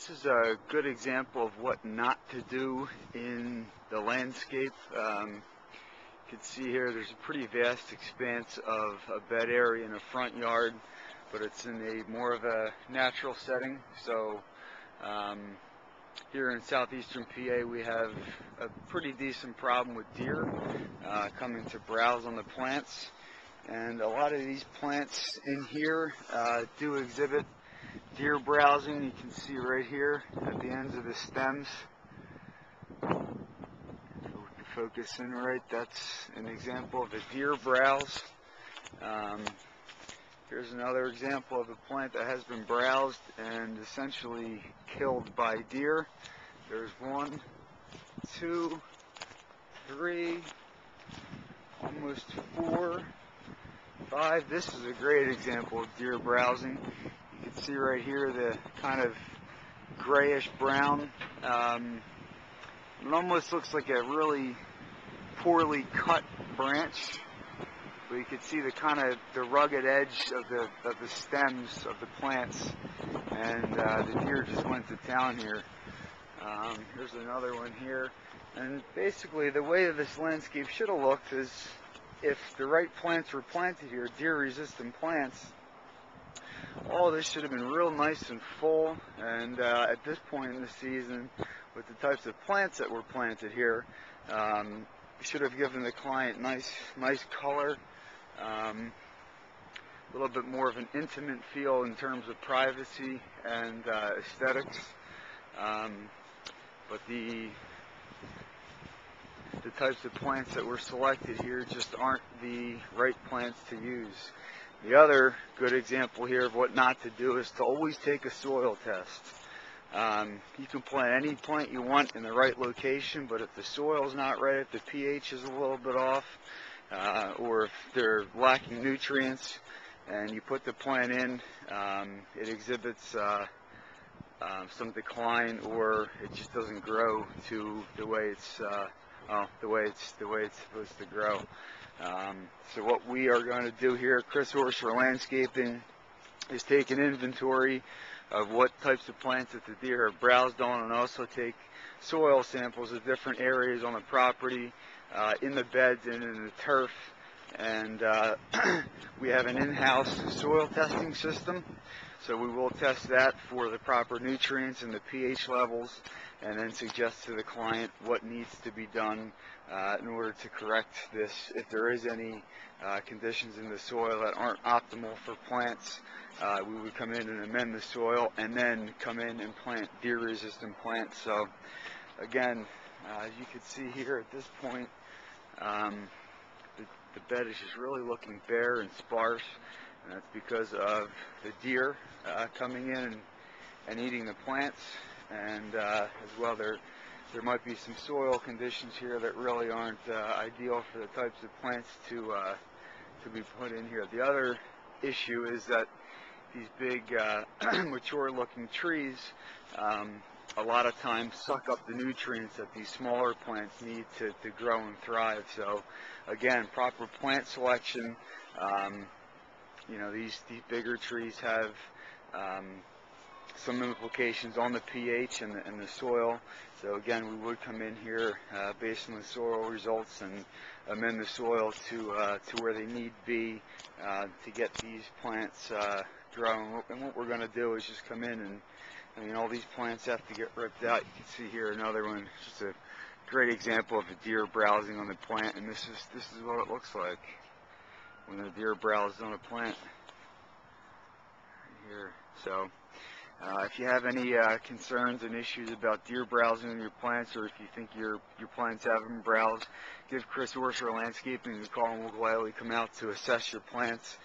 This is a good example of what not to do in the landscape. You can see here there's a pretty vast expanse of a bed area in a front yard, but it's in a more of a natural setting. So here in southeastern PA we have a pretty decent problem with deer coming to browse on the plants, and a lot of these plants in here do exhibit deer browsing. You can see right here at the ends of the stems. Focus in right, that's an example of a deer browse. Here's another example of a plant that has been browsed and essentially killed by deer. There's 1, 2, 3, almost 4, 5. This is a great example of deer browsing. You can see right here the kind of grayish brown. It almost looks like a really poorly cut branch, but you can see the kind of the rugged edge of the stems of the plants, and the deer just went to town here. Here's another one here, and basically the way that this landscape should have looked is if the right plants were planted here, deer-resistant plants. All this should have been real nice and full, and at this point in the season, with the types of plants that were planted here, should have given the client nice color, a little bit more of an intimate feel in terms of privacy and aesthetics. But the types of plants that were selected here just aren't the right plants to use. The other good example here of what not to do is to always take a soil test. You can plant any plant you want in the right location, but if the soil is not right, if the pH is a little bit off, or if they're lacking nutrients, and you put the plant in, it exhibits some decline, or it just doesn't grow to the way it's supposed to grow. So what we are going to do here at Chris Orser Landscaping is take an inventory of what types of plants that the deer have browsed on, and also take soil samples of different areas on the property, in the beds and in the turf. And we have an in-house soil testing system, so we will test that for the proper nutrients and the pH levels, and then suggest to the client what needs to be done in order to correct this. If there is any conditions in the soil that aren't optimal for plants, we would come in and amend the soil, and then come in and plant deer-resistant plants. So again, as you can see here at this point, the bed is just really looking bare and sparse, and that's because of the deer coming in and eating the plants. And as well, there might be some soil conditions here that really aren't ideal for the types of plants to be put in here. The other issue is that these big mature looking trees a lot of times suck up the nutrients that these smaller plants need to grow and thrive. So again, proper plant selection. You know, these bigger trees have some implications on the pH and the soil. So again, we would come in here based on the soil results and amend the soil to where they need to be to get these plants growing. And what we're going to do is just come in, and I mean, all these plants have to get ripped out. You can see here another one, just a great example of a deer browsing on the plant, and this is what it looks like when a deer browses on a plant right here. So if you have any concerns and issues about deer browsing on your plants, or if you think your plants haven't been browsed, give Chris Orser Landscaping a call, and we'll gladly come out to assess your plants